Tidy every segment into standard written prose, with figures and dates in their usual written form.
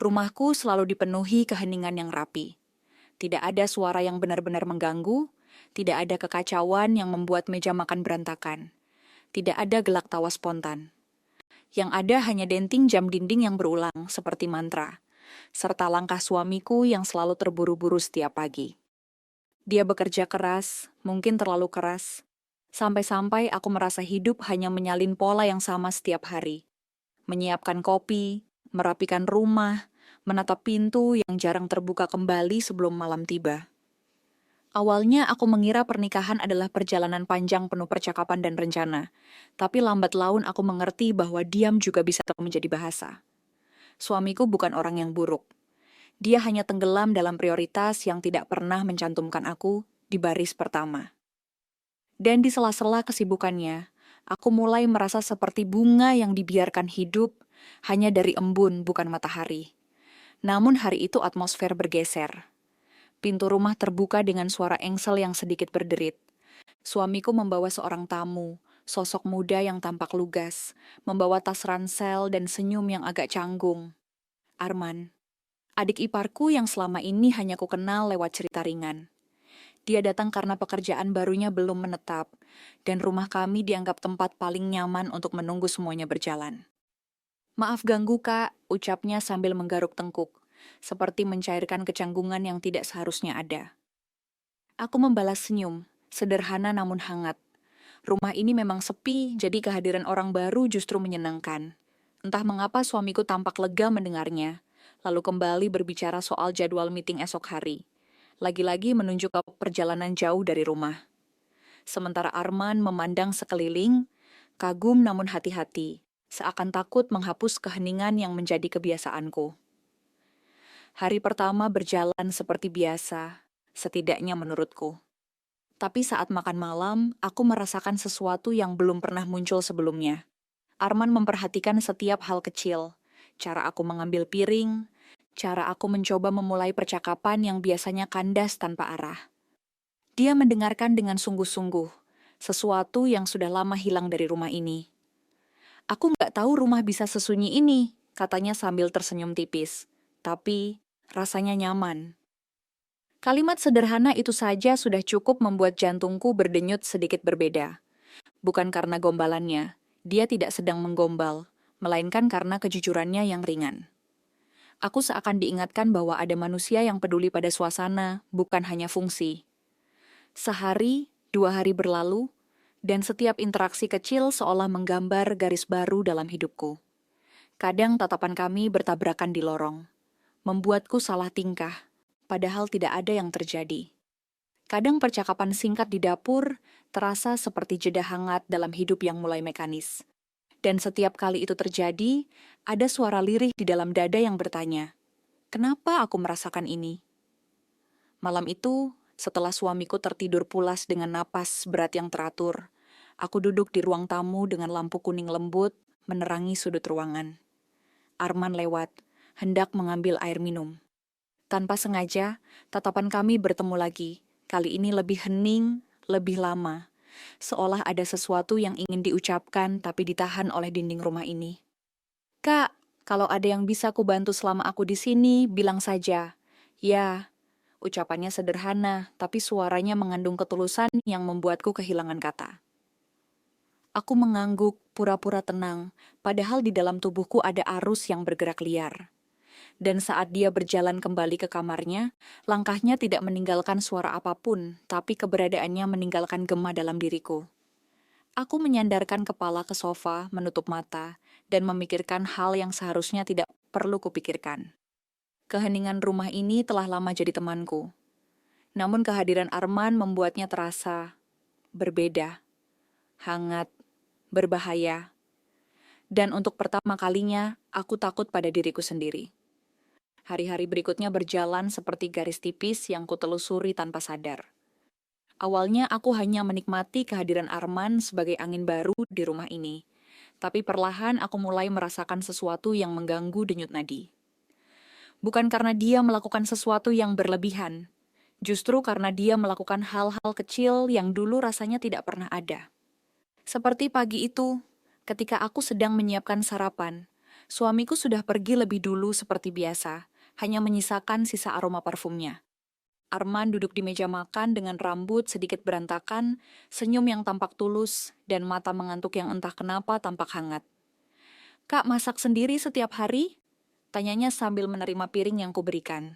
Rumahku selalu dipenuhi keheningan yang rapi. Tidak ada suara yang benar-benar mengganggu, tidak ada kekacauan yang membuat meja makan berantakan, tidak ada gelak tawa spontan. Yang ada hanya denting jam dinding yang berulang seperti mantra, serta langkah suamiku yang selalu terburu-buru setiap pagi. Dia bekerja keras, mungkin terlalu keras, sampai-sampai aku merasa hidup hanya menyalin pola yang sama setiap hari. Menyiapkan kopi, merapikan rumah, menatap pintu yang jarang terbuka kembali sebelum malam tiba. Awalnya aku mengira pernikahan adalah perjalanan panjang penuh percakapan dan rencana, tapi lambat laun aku mengerti bahwa diam juga bisa menjadi bahasa. Suamiku bukan orang yang buruk. Dia hanya tenggelam dalam prioritas yang tidak pernah mencantumkan aku di baris pertama. Dan di sela-sela kesibukannya, aku mulai merasa seperti bunga yang dibiarkan hidup hanya dari embun bukan matahari. Namun hari itu atmosfer bergeser. Pintu rumah terbuka dengan suara engsel yang sedikit berderit. Suamiku membawa seorang tamu, sosok muda yang tampak lugas, membawa tas ransel dan senyum yang agak canggung. Arman, adik iparku yang selama ini hanya kukenal lewat cerita ringan. Dia datang karena pekerjaan barunya belum menetap, dan rumah kami dianggap tempat paling nyaman untuk menunggu semuanya berjalan. Maaf ganggu, Kak, ucapnya sambil menggaruk tengkuk, seperti mencairkan kecanggungan yang tidak seharusnya ada. Aku membalas senyum, sederhana namun hangat. Rumah ini memang sepi, jadi kehadiran orang baru justru menyenangkan. Entah mengapa suamiku tampak lega mendengarnya, lalu kembali berbicara soal jadwal meeting esok hari. Lagi-lagi menunjuk ke perjalanan jauh dari rumah. Sementara Arman memandang sekeliling, kagum namun hati-hati, seakan takut menghapus keheningan yang menjadi kebiasaanku. Hari pertama berjalan seperti biasa, setidaknya menurutku. Tapi saat makan malam, aku merasakan sesuatu yang belum pernah muncul sebelumnya. Arman memperhatikan setiap hal kecil, cara aku mengambil piring, cara aku mencoba memulai percakapan yang biasanya kandas tanpa arah. Dia mendengarkan dengan sungguh-sungguh, sesuatu yang sudah lama hilang dari rumah ini. Aku nggak tahu rumah bisa sesunyi ini, katanya sambil tersenyum tipis. Tapi, rasanya nyaman. Kalimat sederhana itu saja sudah cukup membuat jantungku berdenyut sedikit berbeda. Bukan karena gombalannya, dia tidak sedang menggombal, melainkan karena kejujurannya yang ringan. Aku seakan diingatkan bahwa ada manusia yang peduli pada suasana, bukan hanya fungsi. Sehari, 2 hari berlalu, dan setiap interaksi kecil seolah menggambar garis baru dalam hidupku. Kadang tatapan kami bertabrakan di lorong, membuatku salah tingkah, padahal tidak ada yang terjadi. Kadang percakapan singkat di dapur terasa seperti jeda hangat dalam hidup yang mulai mekanis. Dan setiap kali itu terjadi, ada suara lirih di dalam dada yang bertanya, "Kenapa aku merasakan ini?" Malam itu, setelah suamiku tertidur pulas dengan napas berat yang teratur, aku duduk di ruang tamu dengan lampu kuning lembut menerangi sudut ruangan. Arman lewat, hendak mengambil air minum. Tanpa sengaja, tatapan kami bertemu lagi, kali ini lebih hening, lebih lama. Seolah ada sesuatu yang ingin diucapkan tapi ditahan oleh dinding rumah ini. "Kak, kalau ada yang bisa ku bantu selama aku di sini, bilang saja." "Ya." Ucapannya sederhana, tapi suaranya mengandung ketulusan yang membuatku kehilangan kata. Aku mengangguk, pura-pura tenang, padahal di dalam tubuhku ada arus yang bergerak liar. Dan saat dia berjalan kembali ke kamarnya, langkahnya tidak meninggalkan suara apapun, tapi keberadaannya meninggalkan gema dalam diriku. Aku menyandarkan kepala ke sofa, menutup mata, dan memikirkan hal yang seharusnya tidak perlu kupikirkan. Keheningan rumah ini telah lama jadi temanku. Namun kehadiran Arman membuatnya terasa berbeda, hangat, berbahaya. Dan untuk pertama kalinya, aku takut pada diriku sendiri. Hari-hari berikutnya berjalan seperti garis tipis yang kutelusuri tanpa sadar. Awalnya aku hanya menikmati kehadiran Arman sebagai angin baru di rumah ini. Tapi perlahan aku mulai merasakan sesuatu yang mengganggu denyut nadi. Bukan karena dia melakukan sesuatu yang berlebihan, justru karena dia melakukan hal-hal kecil yang dulu rasanya tidak pernah ada. Seperti pagi itu, ketika aku sedang menyiapkan sarapan, Suamiku sudah pergi lebih dulu seperti biasa, hanya menyisakan sisa aroma parfumnya. Arman duduk di meja makan dengan rambut sedikit berantakan, senyum yang tampak tulus, dan mata mengantuk yang entah kenapa tampak hangat. "Kak, masak sendiri setiap hari?" Tanyanya sambil menerima piring yang kuberikan.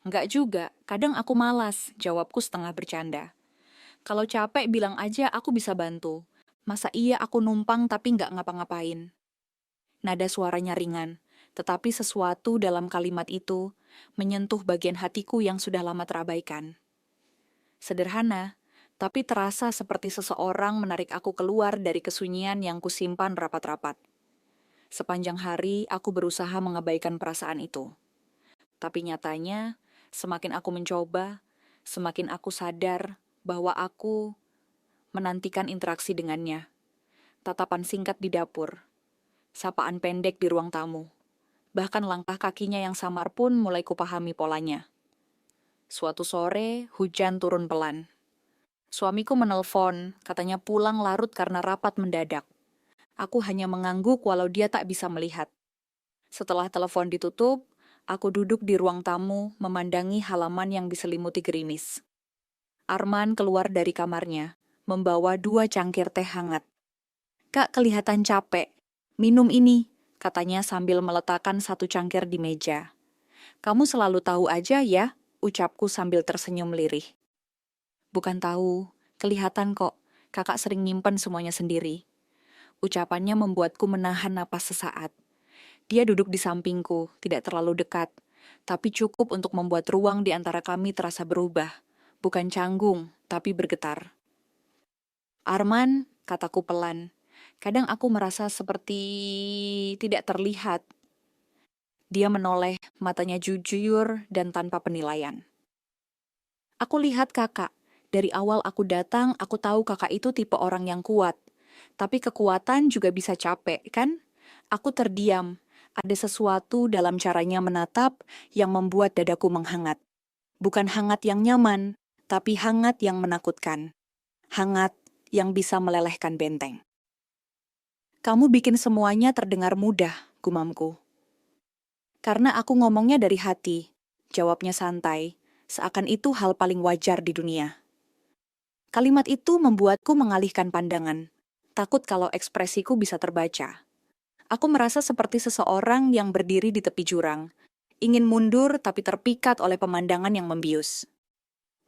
"Enggak juga, kadang aku malas," jawabku setengah bercanda. "Kalau capek bilang aja aku bisa bantu. Masa iya aku numpang tapi nggak ngapa-ngapain?" Nada suaranya ringan, tetapi sesuatu dalam kalimat itu menyentuh bagian hatiku yang sudah lama terabaikan. Sederhana, tapi terasa seperti seseorang menarik aku keluar dari kesunyian yang kusimpan rapat-rapat. Sepanjang hari aku berusaha mengabaikan perasaan itu. Tapi nyatanya, semakin aku mencoba, semakin aku sadar bahwa aku menantikan interaksi dengannya. Tatapan singkat di dapur, sapaan pendek di ruang tamu. Bahkan langkah kakinya yang samar pun mulai kupahami polanya. Suatu sore, hujan turun pelan. Suamiku menelpon, katanya pulang larut karena rapat mendadak. Aku hanya mengangguk walau dia tak bisa melihat. Setelah telepon ditutup, aku duduk di ruang tamu memandangi halaman yang diselimuti gerimis. Arman keluar dari kamarnya, membawa 2 cangkir teh hangat. "Kak, kelihatan capek. Minum ini," katanya sambil meletakkan 1 cangkir di meja. "Kamu selalu tahu aja ya," ucapku sambil tersenyum lirih. "Bukan tahu, kelihatan kok. Kakak sering nyimpen semuanya sendiri." Ucapannya membuatku menahan napas sesaat. Dia duduk di sampingku, tidak terlalu dekat, tapi cukup untuk membuat ruang di antara kami terasa berubah. Bukan canggung, tapi bergetar. "Arman," kataku pelan, "kadang aku merasa seperti tidak terlihat." Dia menoleh, matanya jujur dan tanpa penilaian. "Aku lihat kakak. Dari awal aku datang, aku tahu kakak itu tipe orang yang kuat. Tapi kekuatan juga bisa capek, kan? Aku terdiam. Ada sesuatu dalam caranya menatap yang membuat dadaku menghangat. Bukan hangat yang nyaman, tapi hangat yang menakutkan. Hangat yang bisa melelehkan benteng." "Kamu bikin semuanya terdengar mudah," gumamku. "Karena aku ngomongnya dari hati," jawabnya santai, seakan itu hal paling wajar di dunia. Kalimat itu membuatku mengalihkan pandangan, takut kalau ekspresiku bisa terbaca. Aku merasa seperti seseorang yang berdiri di tepi jurang, ingin mundur tapi terpikat oleh pemandangan yang membius.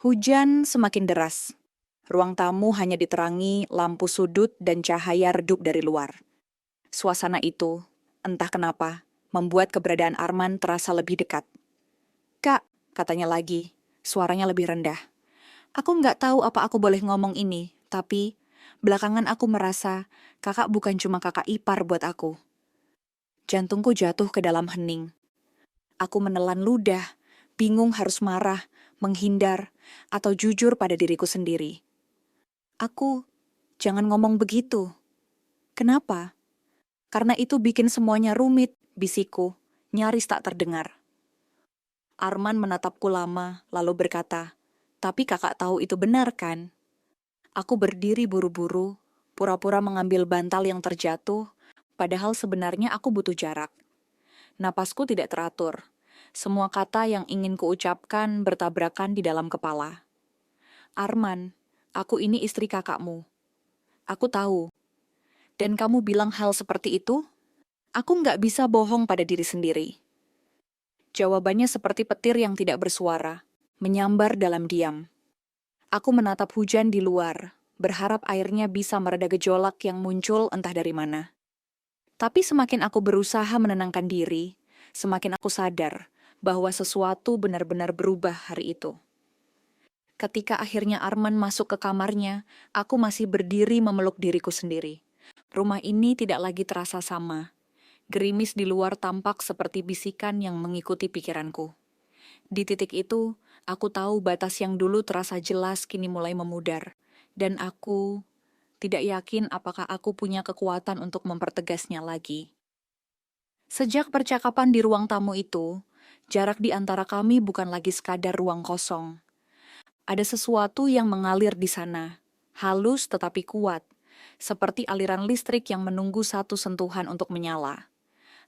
Hujan semakin deras. Ruang tamu hanya diterangi lampu sudut dan cahaya redup dari luar. Suasana itu, entah kenapa, membuat keberadaan Arman terasa lebih dekat. "Kak," katanya lagi, suaranya lebih rendah. "Aku nggak tahu apa aku boleh ngomong ini, tapi belakangan aku merasa kakak bukan cuma kakak ipar buat aku." Jantungku jatuh ke dalam hening. Aku menelan ludah, bingung harus marah, menghindar, atau jujur pada diriku sendiri. Jangan ngomong begitu." "Kenapa?" "Karena itu bikin semuanya rumit," bisikku, nyaris tak terdengar. Arman menatapku lama, lalu berkata, "Tapi kakak tahu itu benar kan?" Aku berdiri buru-buru, pura-pura mengambil bantal yang terjatuh, padahal sebenarnya aku butuh jarak. Napasku tidak teratur. Semua kata yang ingin kuucapkan bertabrakan di dalam kepala. "Arman, aku ini istri kakakmu. Aku tahu. Dan kamu bilang hal seperti itu? Aku nggak bisa bohong pada diri sendiri." Jawabannya seperti petir yang tidak bersuara, menyambar dalam diam. Aku menatap hujan di luar, berharap airnya bisa mereda gejolak yang muncul entah dari mana. Tapi semakin aku berusaha menenangkan diri, semakin aku sadar bahwa sesuatu benar-benar berubah hari itu. Ketika akhirnya Arman masuk ke kamarnya, aku masih berdiri memeluk diriku sendiri. Rumah ini tidak lagi terasa sama. Gerimis di luar tampak seperti bisikan yang mengikuti pikiranku. Di titik itu, aku tahu batas yang dulu terasa jelas kini mulai memudar. Dan aku tidak yakin apakah aku punya kekuatan untuk mempertegasnya lagi. Sejak percakapan di ruang tamu itu, jarak di antara kami bukan lagi sekadar ruang kosong. Ada sesuatu yang mengalir di sana, halus tetapi kuat, seperti aliran listrik yang menunggu satu sentuhan untuk menyala.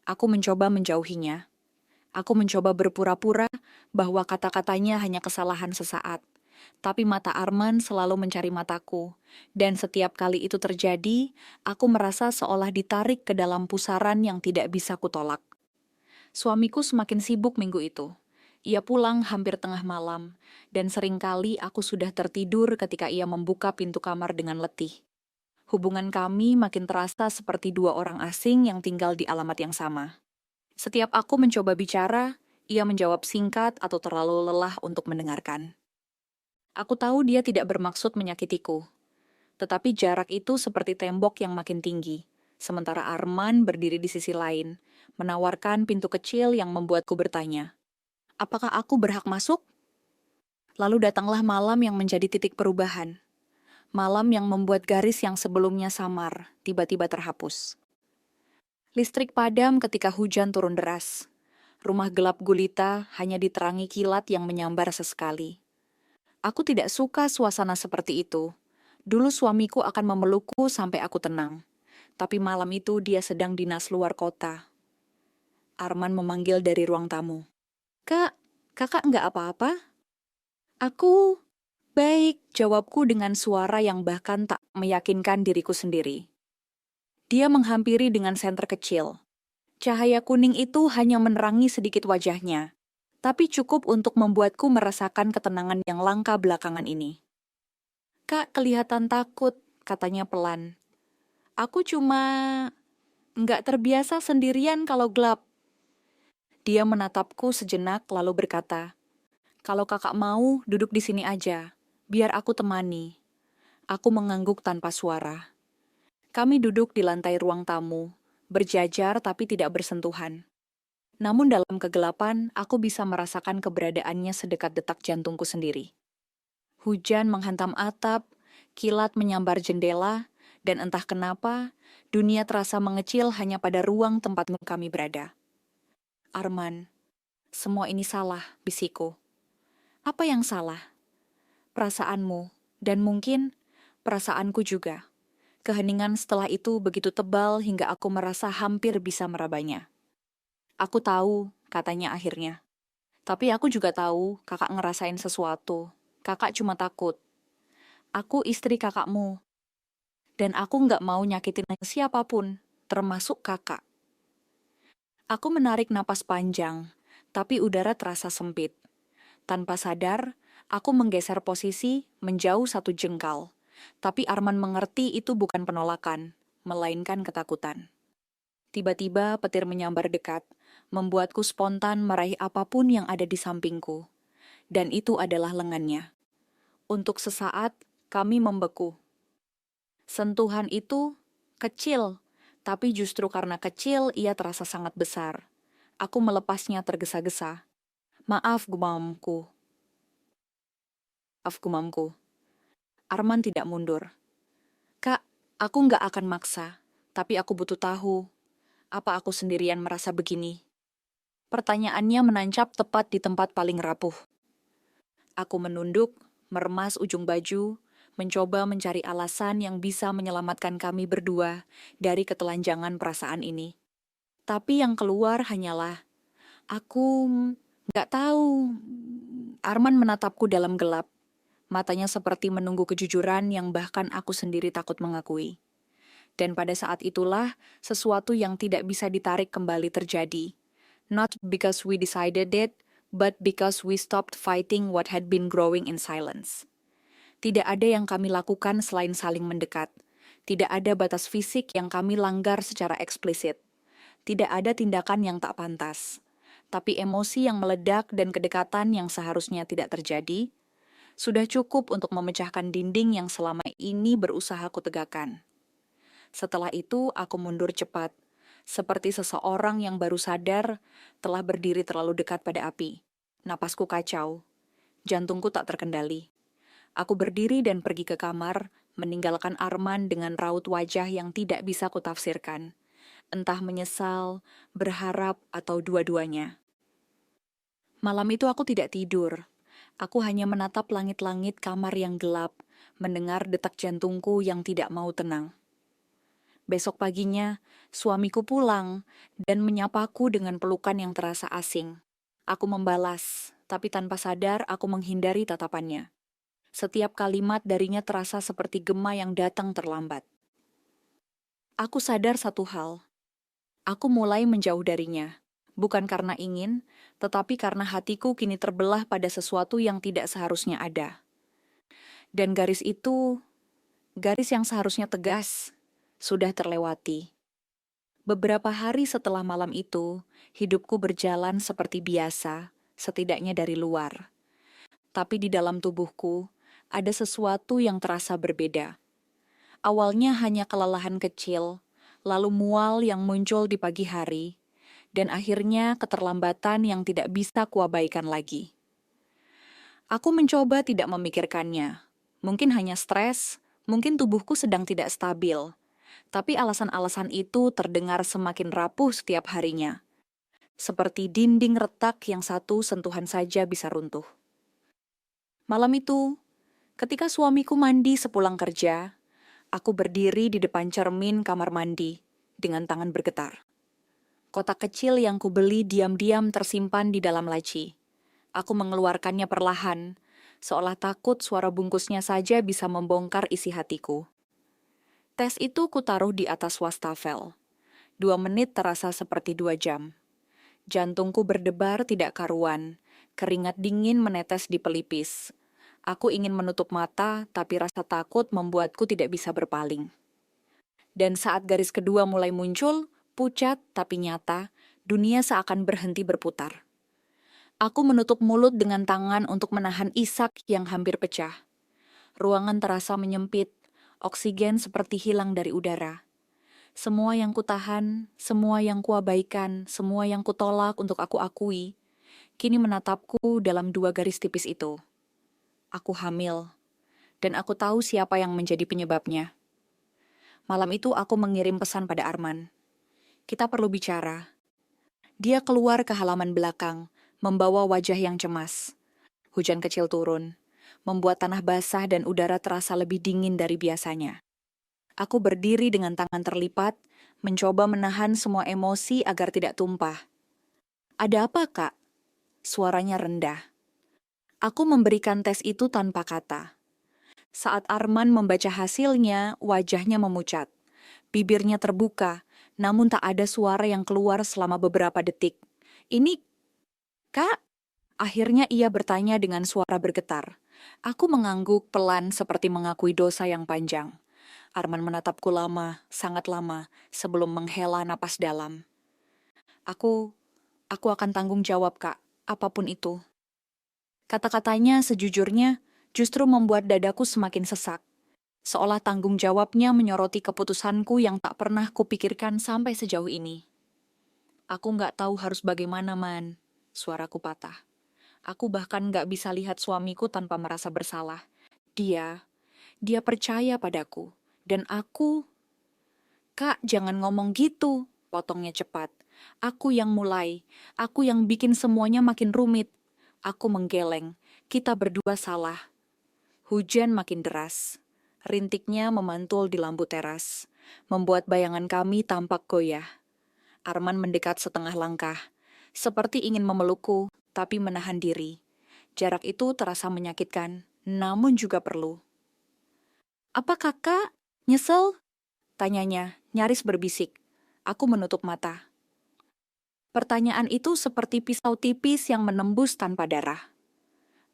Aku mencoba menjauhinya. Aku mencoba berpura-pura bahwa kata-katanya hanya kesalahan sesaat. Tapi mata Arman selalu mencari mataku, dan setiap kali itu terjadi, aku merasa seolah ditarik ke dalam pusaran yang tidak bisa kutolak. Suamiku semakin sibuk minggu itu. Ia pulang hampir tengah malam, dan seringkali aku sudah tertidur ketika ia membuka pintu kamar dengan letih. Hubungan kami makin terasa seperti dua orang asing yang tinggal di alamat yang sama. Setiap aku mencoba bicara, ia menjawab singkat atau terlalu lelah untuk mendengarkan. Aku tahu dia tidak bermaksud menyakitiku, tetapi jarak itu seperti tembok yang makin tinggi, sementara Arman berdiri di sisi lain, menawarkan pintu kecil yang membuatku bertanya, apakah aku berhak masuk? Lalu datanglah malam yang menjadi titik perubahan. Malam yang membuat garis yang sebelumnya samar, tiba-tiba terhapus. Listrik padam ketika hujan turun deras. Rumah gelap gulita hanya diterangi kilat yang menyambar sesekali. Aku tidak suka suasana seperti itu. Dulu suamiku akan memelukku sampai aku tenang. Tapi malam itu dia sedang dinas luar kota. Arman memanggil dari ruang tamu. Kak, kakak nggak apa-apa? Aku baik, jawabku dengan suara yang bahkan tak meyakinkan diriku sendiri. Dia menghampiri dengan senter kecil. Cahaya kuning itu hanya menerangi sedikit wajahnya, tapi cukup untuk membuatku merasakan ketenangan yang langka belakangan ini. Kak, kelihatan takut, katanya pelan. Aku cuma nggak terbiasa sendirian kalau gelap. Dia menatapku sejenak lalu berkata, kalau kakak mau, duduk di sini aja. Biar aku temani. Aku mengangguk tanpa suara. Kami duduk di lantai ruang tamu, berjajar tapi tidak bersentuhan. Namun dalam kegelapan, aku bisa merasakan keberadaannya sedekat detak jantungku sendiri. Hujan menghantam atap, kilat menyambar jendela, dan entah kenapa, dunia terasa mengecil hanya pada ruang tempat kami berada. Arman, semua ini salah, bisikku. Apa yang salah? Perasaanmu, dan mungkin perasaanku juga. Keheningan setelah itu begitu tebal hingga aku merasa hampir bisa merabanya. Aku tahu, katanya akhirnya. Tapi aku juga tahu kakak ngerasain sesuatu. Kakak cuma takut. Aku istri kakakmu. Dan aku nggak mau nyakitin siapapun, termasuk kakak. Aku menarik napas panjang, tapi udara terasa sempit. Tanpa sadar, aku menggeser posisi menjauh satu jengkal. Tapi Arman mengerti itu bukan penolakan, melainkan ketakutan. Tiba-tiba petir menyambar dekat, membuatku spontan meraih apapun yang ada di sampingku. Dan itu adalah lengannya. Untuk sesaat, kami membeku. Sentuhan itu kecil, tapi justru karena kecil ia terasa sangat besar. Aku melepasnya tergesa-gesa. Maaf, gumamku. Arman tidak mundur. Kak, aku nggak akan maksa, tapi aku butuh tahu. Apa aku sendirian merasa begini? Pertanyaannya menancap tepat di tempat paling rapuh. Aku menunduk, meremas ujung baju, mencoba mencari alasan yang bisa menyelamatkan kami berdua dari ketelanjangan perasaan ini. Tapi yang keluar hanyalah, aku nggak tahu. Arman menatapku dalam gelap. Matanya seperti menunggu kejujuran yang bahkan aku sendiri takut mengakui. Dan pada saat itulah, sesuatu yang tidak bisa ditarik kembali terjadi. Not because we decided it, but because we stopped fighting what had been growing in silence. Tidak ada yang kami lakukan selain saling mendekat. Tidak ada batas fisik yang kami langgar secara eksplisit. Tidak ada tindakan yang tak pantas. Tapi emosi yang meledak dan kedekatan yang seharusnya tidak terjadi, sudah cukup untuk memecahkan dinding yang selama ini berusaha kutegakkan. Setelah itu, aku mundur cepat, seperti seseorang yang baru sadar telah berdiri terlalu dekat pada api. Napasku kacau, jantungku tak terkendali. Aku berdiri dan pergi ke kamar, meninggalkan Arman dengan raut wajah yang tidak bisa kutafsirkan. Entah menyesal, berharap, atau dua-duanya. Malam itu aku tidak tidur. Aku hanya menatap langit-langit kamar yang gelap, mendengar detak jantungku yang tidak mau tenang. Besok paginya, suamiku pulang dan menyapaku dengan pelukan yang terasa asing. Aku membalas, tapi tanpa sadar aku menghindari tatapannya. Setiap kalimat darinya terasa seperti gema yang datang terlambat. Aku sadar satu hal. Aku mulai menjauh darinya. Bukan karena ingin, tetapi karena hatiku kini terbelah pada sesuatu yang tidak seharusnya ada. Dan garis itu, garis yang seharusnya tegas, sudah terlewati. Beberapa hari setelah malam itu, hidupku berjalan seperti biasa, setidaknya dari luar. Tapi di dalam tubuhku, ada sesuatu yang terasa berbeda. Awalnya hanya kelelahan kecil, lalu mual yang muncul di pagi hari, dan akhirnya keterlambatan yang tidak bisa kuabaikan lagi. Aku mencoba tidak memikirkannya. Mungkin hanya stres, mungkin tubuhku sedang tidak stabil. Tapi alasan-alasan itu terdengar semakin rapuh setiap harinya. Seperti dinding retak yang satu sentuhan saja bisa runtuh. Malam itu, ketika suamiku mandi sepulang kerja, aku berdiri di depan cermin kamar mandi dengan tangan bergetar. Kotak kecil yang kubeli diam-diam tersimpan di dalam laci. Aku mengeluarkannya perlahan, seolah takut suara bungkusnya saja bisa membongkar isi hatiku. Tes itu kutaruh di atas wastafel. 2 menit terasa seperti 2 jam. Jantungku berdebar tidak karuan, keringat dingin menetes di pelipis. Aku ingin menutup mata, tapi rasa takut membuatku tidak bisa berpaling. Dan saat garis kedua mulai muncul, pucat tapi nyata, dunia seakan berhenti berputar. Aku menutup mulut dengan tangan untuk menahan isak yang hampir pecah. Ruangan terasa menyempit, oksigen seperti hilang dari udara. Semua yang kutahan, semua yang kuabaikan, semua yang kutolak untuk aku akui, kini menatapku dalam 2 garis tipis itu. Aku hamil, dan aku tahu siapa yang menjadi penyebabnya. Malam itu aku mengirim pesan pada Arman. Kita perlu bicara. Dia keluar ke halaman belakang, membawa wajah yang cemas. Hujan kecil turun, membuat tanah basah dan udara terasa lebih dingin dari biasanya. Aku berdiri dengan tangan terlipat, mencoba menahan semua emosi agar tidak tumpah. Ada apa, Kak? Suaranya rendah. Aku memberikan tes itu tanpa kata. Saat Arman membaca hasilnya, wajahnya memucat. Bibirnya terbuka, namun tak ada suara yang keluar selama beberapa detik. Ini, Kak? Akhirnya ia bertanya dengan suara bergetar. Aku mengangguk pelan seperti mengakui dosa yang panjang. Arman menatapku lama, sangat lama, sebelum menghela napas dalam. Aku akan tanggung jawab, Kak, apapun itu. Kata-katanya sejujurnya justru membuat dadaku semakin sesak. Seolah tanggung jawabnya menyoroti keputusanku yang tak pernah kupikirkan sampai sejauh ini. Aku nggak tahu harus bagaimana, Man. Suaraku patah. Aku bahkan nggak bisa lihat suamiku tanpa merasa bersalah. Dia percaya padaku. Dan aku, Kak, jangan ngomong gitu, potongnya cepat. Aku yang mulai, aku yang bikin semuanya makin rumit. Aku menggeleng, kita berdua salah. Hujan makin deras. Rintiknya memantul di lampu teras, membuat bayangan kami tampak goyah. Arman mendekat setengah langkah, seperti ingin memelukku, tapi menahan diri. Jarak itu terasa menyakitkan, namun juga perlu. Apa kakak? Nyesel? Tanyanya, nyaris berbisik. Aku menutup mata. Pertanyaan itu seperti pisau tipis yang menembus tanpa darah.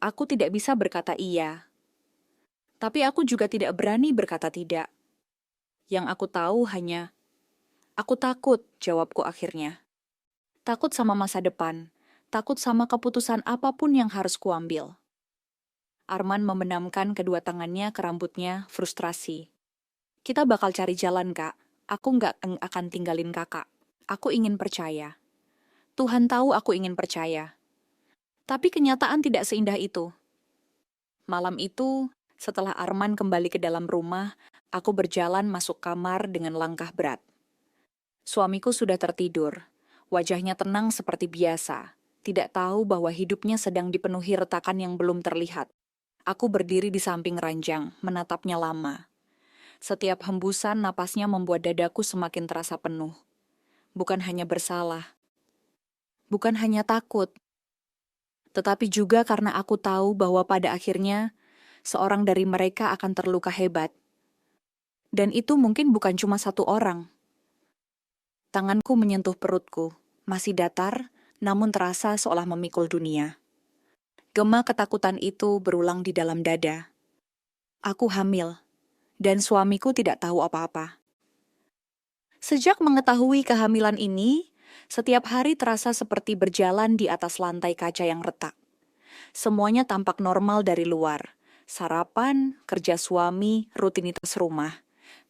Aku tidak bisa berkata iya. Tapi aku juga tidak berani berkata tidak. Yang aku tahu hanya, aku takut, jawabku akhirnya. Takut sama masa depan, takut sama keputusan apapun yang harus kuambil. Arman membenamkan kedua tangannya ke rambutnya, frustrasi. Kita bakal cari jalan, Kak. Aku nggak akan tinggalin kakak. Aku ingin percaya. Tuhan tahu aku ingin percaya. Tapi kenyataan tidak seindah itu. Malam itu, setelah Arman kembali ke dalam rumah, aku berjalan masuk kamar dengan langkah berat. Suamiku sudah tertidur. Wajahnya tenang seperti biasa. Tidak tahu bahwa hidupnya sedang dipenuhi retakan yang belum terlihat. Aku berdiri di samping ranjang, menatapnya lama. Setiap hembusan napasnya membuat dadaku semakin terasa penuh. Bukan hanya bersalah, bukan hanya takut, tetapi juga karena aku tahu bahwa pada akhirnya seorang dari mereka akan terluka hebat. Dan itu mungkin bukan cuma satu orang. Tanganku menyentuh perutku, masih datar, namun terasa seolah memikul dunia. Gema ketakutan itu berulang di dalam dada. Aku hamil, dan suamiku tidak tahu apa-apa. Sejak mengetahui kehamilan ini, setiap hari terasa seperti berjalan di atas lantai kaca yang retak. Semuanya tampak normal dari luar. Sarapan, kerja suami, rutinitas rumah.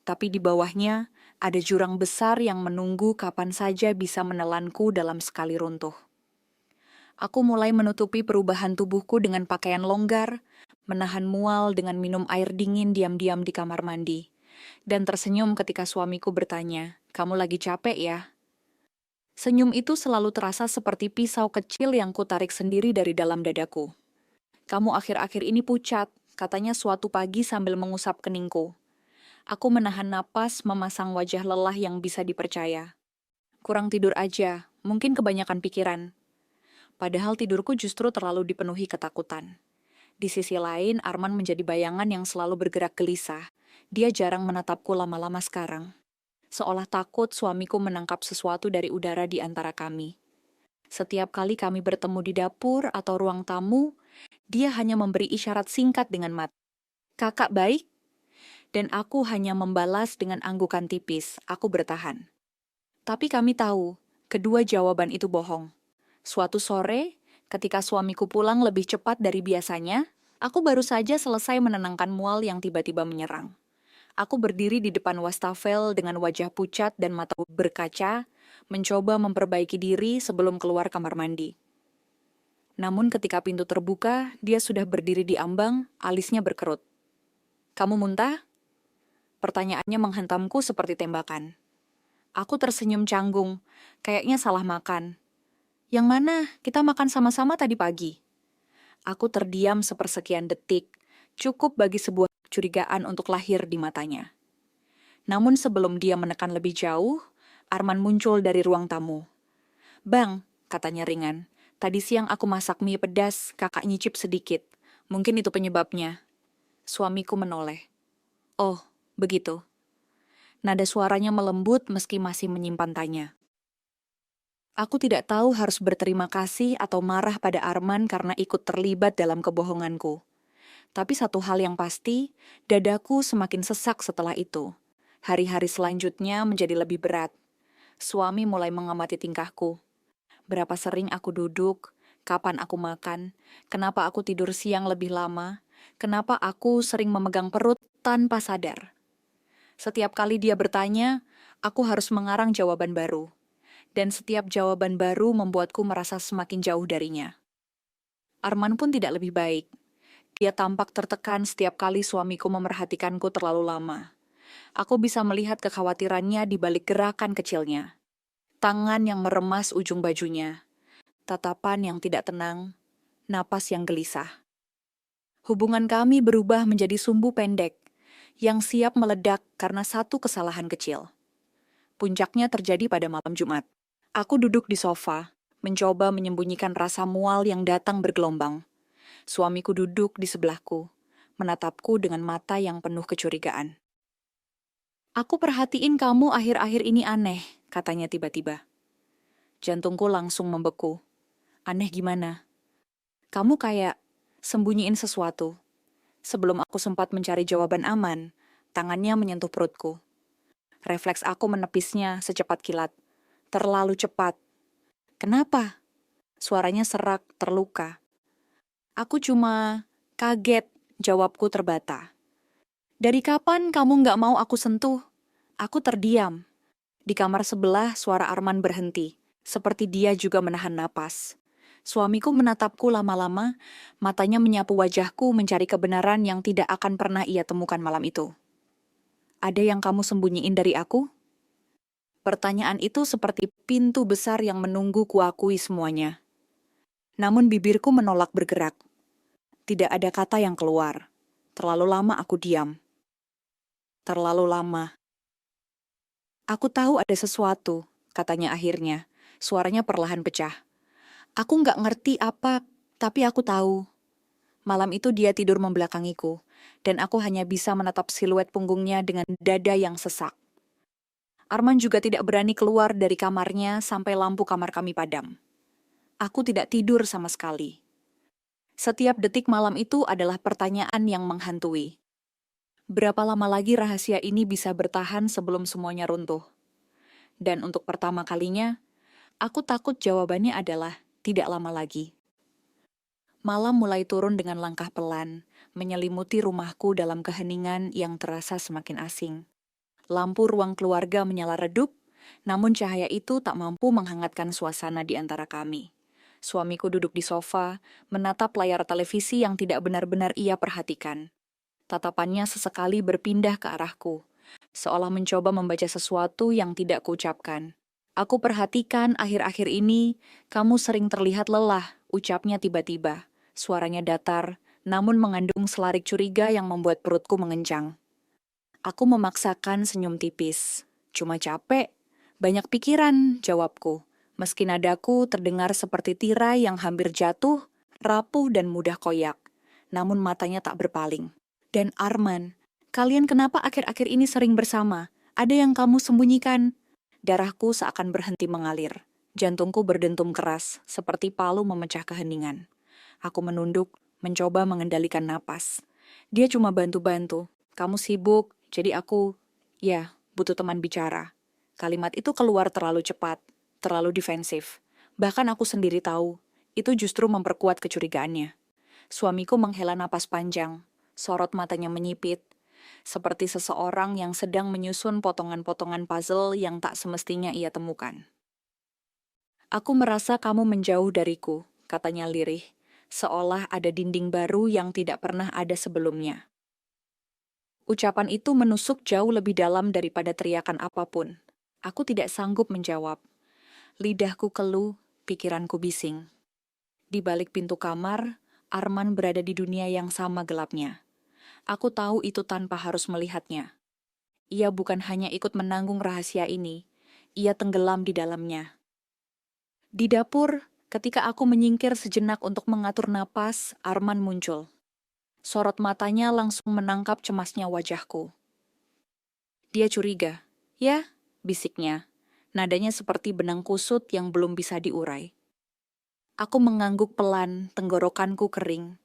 Tapi di bawahnya ada jurang besar yang menunggu kapan saja bisa menelanku dalam sekali runtuh. Aku mulai menutupi perubahan tubuhku dengan pakaian longgar, menahan mual dengan minum air dingin diam-diam di kamar mandi, dan tersenyum ketika suamiku bertanya, "Kamu lagi capek ya?" Senyum itu selalu terasa seperti pisau kecil yang kutarik sendiri dari dalam dadaku. "Kamu akhir-akhir ini pucat," katanya suatu pagi sambil mengusap keningku. Aku menahan napas, memasang wajah lelah yang bisa dipercaya. "Kurang tidur aja, mungkin kebanyakan pikiran." Padahal tidurku justru terlalu dipenuhi ketakutan. Di sisi lain, Arman menjadi bayangan yang selalu bergerak gelisah. Dia jarang menatapku lama-lama sekarang. Seolah takut suamiku menangkap sesuatu dari udara di antara kami. Setiap kali kami bertemu di dapur atau ruang tamu, dia hanya memberi isyarat singkat dengan mata. "Kakak baik?" Dan aku hanya membalas dengan anggukan tipis. Aku bertahan. Tapi kami tahu, kedua jawaban itu bohong. Suatu sore, ketika suamiku pulang lebih cepat dari biasanya, aku baru saja selesai menenangkan mual yang tiba-tiba menyerang. Aku berdiri di depan wastafel dengan wajah pucat dan mata berkaca, mencoba memperbaiki diri sebelum keluar kamar mandi. Namun ketika pintu terbuka, dia sudah berdiri di ambang, alisnya berkerut. "Kamu muntah?" Pertanyaannya menghantamku seperti tembakan. Aku tersenyum canggung, kayaknya salah makan. "Yang mana? Kita makan sama-sama tadi pagi." Aku terdiam sepersekian detik, cukup bagi sebuah kecurigaan untuk lahir di matanya. Namun sebelum dia menekan lebih jauh, Arman muncul dari ruang tamu. "Bang," katanya ringan, "tadi siang aku masak mie pedas, kakak nyicip sedikit. Mungkin itu penyebabnya." Suamiku menoleh. "Oh, begitu." Nada suaranya melembut meski masih menyimpan tanya. Aku tidak tahu harus berterima kasih atau marah pada Arman karena ikut terlibat dalam kebohonganku. Tapi satu hal yang pasti, dadaku semakin sesak setelah itu. Hari-hari selanjutnya menjadi lebih berat. Suami mulai mengamati tingkahku. Berapa sering aku duduk, kapan aku makan, kenapa aku tidur siang lebih lama, kenapa aku sering memegang perut tanpa sadar. Setiap kali dia bertanya, aku harus mengarang jawaban baru. Dan setiap jawaban baru membuatku merasa semakin jauh darinya. Arman pun tidak lebih baik. Dia tampak tertekan setiap kali suamiku memerhatikanku terlalu lama. Aku bisa melihat kekhawatirannya di balik gerakan kecilnya. Tangan yang meremas ujung bajunya. Tatapan yang tidak tenang. Napas yang gelisah. Hubungan kami berubah menjadi sumbu pendek yang siap meledak karena satu kesalahan kecil. Puncaknya terjadi pada malam Jumat. Aku duduk di sofa, mencoba menyembunyikan rasa mual yang datang bergelombang. Suamiku duduk di sebelahku, menatapku dengan mata yang penuh kecurigaan. "Aku perhatiin kamu akhir-akhir ini aneh," katanya tiba-tiba. Jantungku langsung membeku. "Aneh gimana?" "Kamu kayak sembunyiin sesuatu." Sebelum aku sempat mencari jawaban aman, tangannya menyentuh perutku. Refleks aku menepisnya secepat kilat. Terlalu cepat. "Kenapa?" Suaranya serak, terluka. "Aku cuma kaget," jawabku terbata. "Dari kapan kamu nggak mau aku sentuh?" Aku terdiam. Di kamar sebelah, suara Arman berhenti, seperti dia juga menahan napas. Suamiku menatapku lama-lama, matanya menyapu wajahku mencari kebenaran yang tidak akan pernah ia temukan malam itu. "Ada yang kamu sembunyiin dari aku?" Pertanyaan itu seperti pintu besar yang menunggu kuakui semuanya. Namun bibirku menolak bergerak. Tidak ada kata yang keluar. Terlalu lama aku diam. Terlalu lama. Aku tahu ada sesuatu, katanya akhirnya. Suaranya perlahan pecah. Aku nggak ngerti apa, tapi aku tahu. Malam itu dia tidur membelakangiku, dan aku hanya bisa menatap siluet punggungnya dengan dada yang sesak. Arman juga tidak berani keluar dari kamarnya sampai lampu kamar kami padam. Aku tidak tidur sama sekali. Setiap detik malam itu adalah pertanyaan yang menghantui. Berapa lama lagi rahasia ini bisa bertahan sebelum semuanya runtuh? Dan untuk pertama kalinya, aku takut jawabannya adalah tidak lama lagi. Malam mulai turun dengan langkah pelan, menyelimuti rumahku dalam keheningan yang terasa semakin asing. Lampu ruang keluarga menyala redup, namun cahaya itu tak mampu menghangatkan suasana di antara kami. Suamiku duduk di sofa, menatap layar televisi yang tidak benar-benar ia perhatikan. Tatapannya sesekali berpindah ke arahku, seolah mencoba membaca sesuatu yang tidak kuucapkan. Aku perhatikan akhir-akhir ini, kamu sering terlihat lelah, ucapnya tiba-tiba. Suaranya datar, namun mengandung selarik curiga yang membuat perutku mengencang. Aku memaksakan senyum tipis. Cuma capek, banyak pikiran, jawabku. Meski nadaku terdengar seperti tirai yang hampir jatuh, rapuh dan mudah koyak. Namun matanya tak berpaling. Dan Arman, kalian kenapa akhir-akhir ini sering bersama? Ada yang kamu sembunyikan? Darahku seakan berhenti mengalir. Jantungku berdentum keras, seperti palu memecah keheningan. Aku menunduk, mencoba mengendalikan napas. Dia cuma bantu-bantu. Kamu sibuk, jadi aku, ya, butuh teman bicara. Kalimat itu keluar terlalu cepat, terlalu defensif. Bahkan aku sendiri tahu, itu justru memperkuat kecurigaannya. Suamiku menghela napas panjang, sorot matanya menyipit, seperti seseorang yang sedang menyusun potongan-potongan puzzle yang tak semestinya ia temukan. Aku merasa kamu menjauh dariku, katanya lirih, seolah ada dinding baru yang tidak pernah ada sebelumnya. Ucapan itu menusuk jauh lebih dalam daripada teriakan apapun. Aku tidak sanggup menjawab. Lidahku keluh, pikiranku bising. Di balik pintu kamar, Arman berada di dunia yang sama gelapnya. Aku tahu itu tanpa harus melihatnya. Ia bukan hanya ikut menanggung rahasia ini, ia tenggelam di dalamnya. Di dapur, ketika aku menyingkir sejenak untuk mengatur napas, Arman muncul. Sorot matanya langsung menangkap cemasnya wajahku. Dia curiga. Ya, bisiknya. Nadanya seperti benang kusut yang belum bisa diurai. Aku mengangguk pelan, tenggorokanku kering.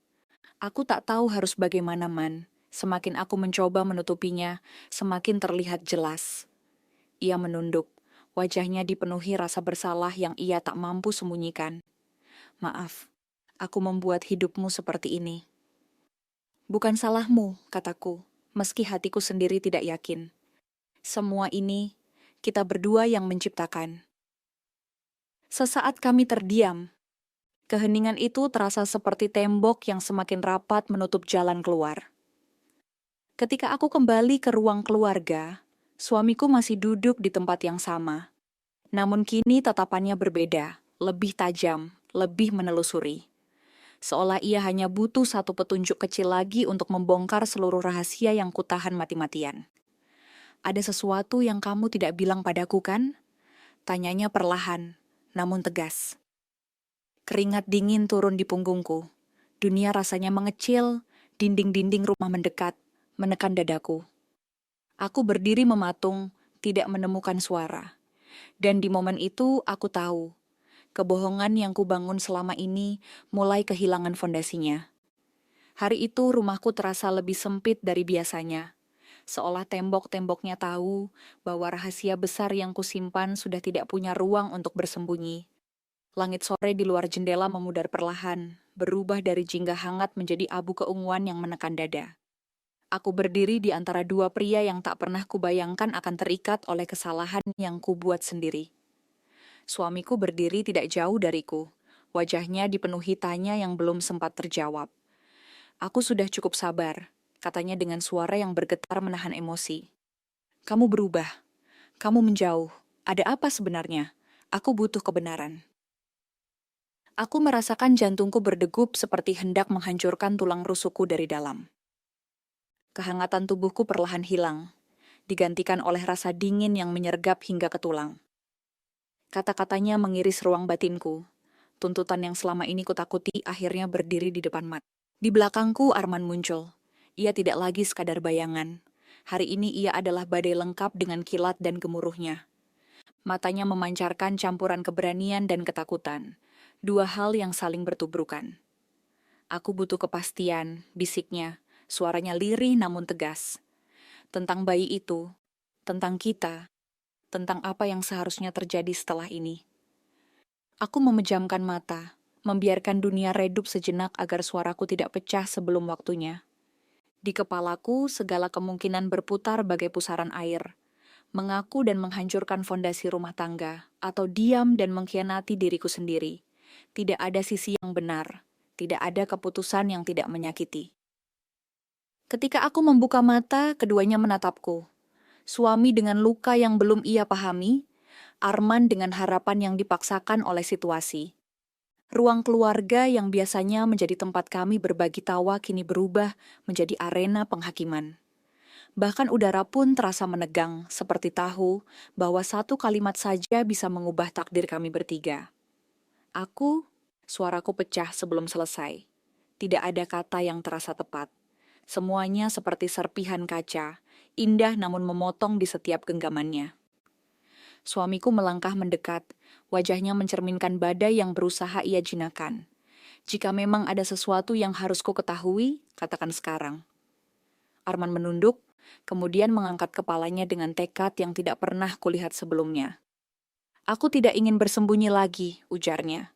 Aku tak tahu harus bagaimana, Man. Semakin aku mencoba menutupinya, semakin terlihat jelas. Ia menunduk. Wajahnya dipenuhi rasa bersalah yang ia tak mampu sembunyikan. Maaf, aku membuat hidupmu seperti ini. Bukan salahmu, kataku, meski hatiku sendiri tidak yakin. Semua ini, kita berdua yang menciptakan. Sesaat kami terdiam. Keheningan itu terasa seperti tembok yang semakin rapat menutup jalan keluar. Ketika aku kembali ke ruang keluarga, suamiku masih duduk di tempat yang sama. Namun kini tatapannya berbeda, lebih tajam, lebih menelusuri. Seolah ia hanya butuh satu petunjuk kecil lagi untuk membongkar seluruh rahasia yang kutahan mati-matian. Ada sesuatu yang kamu tidak bilang padaku, kan? Tanyanya perlahan, namun tegas. Keringat dingin turun di punggungku. Dunia rasanya mengecil, dinding-dinding rumah mendekat, menekan dadaku. Aku berdiri mematung, tidak menemukan suara. Dan di momen itu aku tahu, kebohongan yang kubangun selama ini mulai kehilangan fondasinya. Hari itu rumahku terasa lebih sempit dari biasanya. Seolah tembok-temboknya tahu bahwa rahasia besar yang kusimpan sudah tidak punya ruang untuk bersembunyi. Langit sore di luar jendela memudar perlahan, berubah dari jingga hangat menjadi abu keunguan yang menekan dada. Aku berdiri di antara dua pria yang tak pernah kubayangkan akan terikat oleh kesalahan yang kubuat sendiri. Suamiku berdiri tidak jauh dariku. Wajahnya dipenuhi tanya yang belum sempat terjawab. Aku sudah cukup sabar, katanya dengan suara yang bergetar menahan emosi. Kamu berubah. Kamu menjauh. Ada apa sebenarnya? Aku butuh kebenaran. Aku merasakan jantungku berdegup seperti hendak menghancurkan tulang rusukku dari dalam. Kehangatan tubuhku perlahan hilang. digantikan oleh rasa dingin yang menyergap hingga ke tulang. Kata-katanya mengiris ruang batinku. Tuntutan yang selama ini kutakuti akhirnya berdiri di depan mata. Di belakangku Arman muncul. Ia tidak lagi sekadar bayangan. Hari ini ia adalah badai lengkap dengan kilat dan gemuruhnya. Matanya memancarkan campuran keberanian dan ketakutan. Dua hal yang saling bertubrukan. Aku butuh kepastian, bisiknya. Suaranya lirih namun tegas. Tentang bayi itu, tentang kita, tentang apa yang seharusnya terjadi setelah ini. Aku memejamkan mata, membiarkan dunia redup sejenak agar suaraku tidak pecah sebelum waktunya. Di kepalaku, segala kemungkinan berputar bagai pusaran air, mengaku dan menghancurkan fondasi rumah tangga, atau diam dan mengkhianati diriku sendiri. Tidak ada sisi yang benar, tidak ada keputusan yang tidak menyakiti. Ketika aku membuka mata, keduanya menatapku. Suami dengan luka yang belum ia pahami, Arman dengan harapan yang dipaksakan oleh situasi. Ruang keluarga yang biasanya menjadi tempat kami berbagi tawa kini berubah menjadi arena penghakiman. Bahkan udara pun terasa menegang, seperti tahu bahwa satu kalimat saja bisa mengubah takdir kami bertiga. Suaraku pecah sebelum selesai. Tidak ada kata yang terasa tepat. Semuanya seperti serpihan kaca, indah namun memotong di setiap genggamannya. Suamiku melangkah mendekat, wajahnya mencerminkan badai yang berusaha ia jinakan. Jika memang ada sesuatu yang harus ku ketahui, katakan sekarang. Arman menunduk, kemudian mengangkat kepalanya dengan tekad yang tidak pernah kulihat sebelumnya. Aku tidak ingin bersembunyi lagi, ujarnya.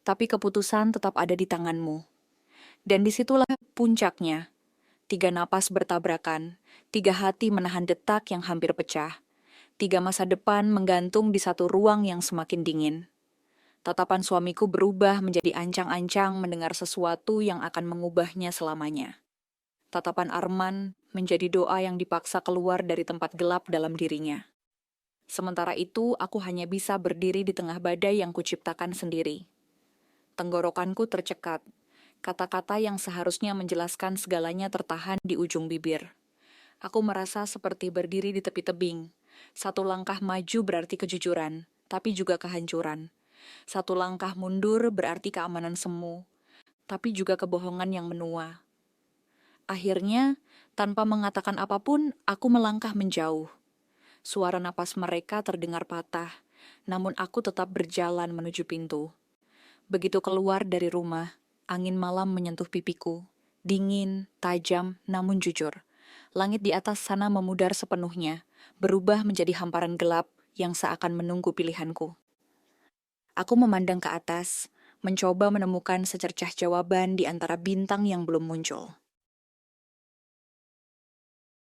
Tapi keputusan tetap ada di tanganmu. Dan disitulah puncaknya. 3 napas bertabrakan, 3 hati menahan detak yang hampir pecah. 3 masa depan menggantung di satu ruang yang semakin dingin. Tatapan suamiku berubah menjadi ancang-ancang mendengar sesuatu yang akan mengubahnya selamanya. Tatapan Arman menjadi doa yang dipaksa keluar dari tempat gelap dalam dirinya. Sementara itu, aku hanya bisa berdiri di tengah badai yang kuciptakan sendiri. Tenggorokanku tercekat. Kata-kata yang seharusnya menjelaskan segalanya tertahan di ujung bibir. Aku merasa seperti berdiri di tepi tebing. Satu langkah maju berarti kejujuran, tapi juga kehancuran. Satu langkah mundur berarti keamanan semu, tapi juga kebohongan yang menua. Akhirnya, tanpa mengatakan apapun, aku melangkah menjauh. Suara napas mereka terdengar patah, namun aku tetap berjalan menuju pintu. Begitu keluar dari rumah, angin malam menyentuh pipiku. Dingin, tajam, namun jujur. Langit di atas sana memudar sepenuhnya, berubah menjadi hamparan gelap yang seakan menunggu pilihanku. Aku memandang ke atas, mencoba menemukan secercah jawaban di antara bintang yang belum muncul.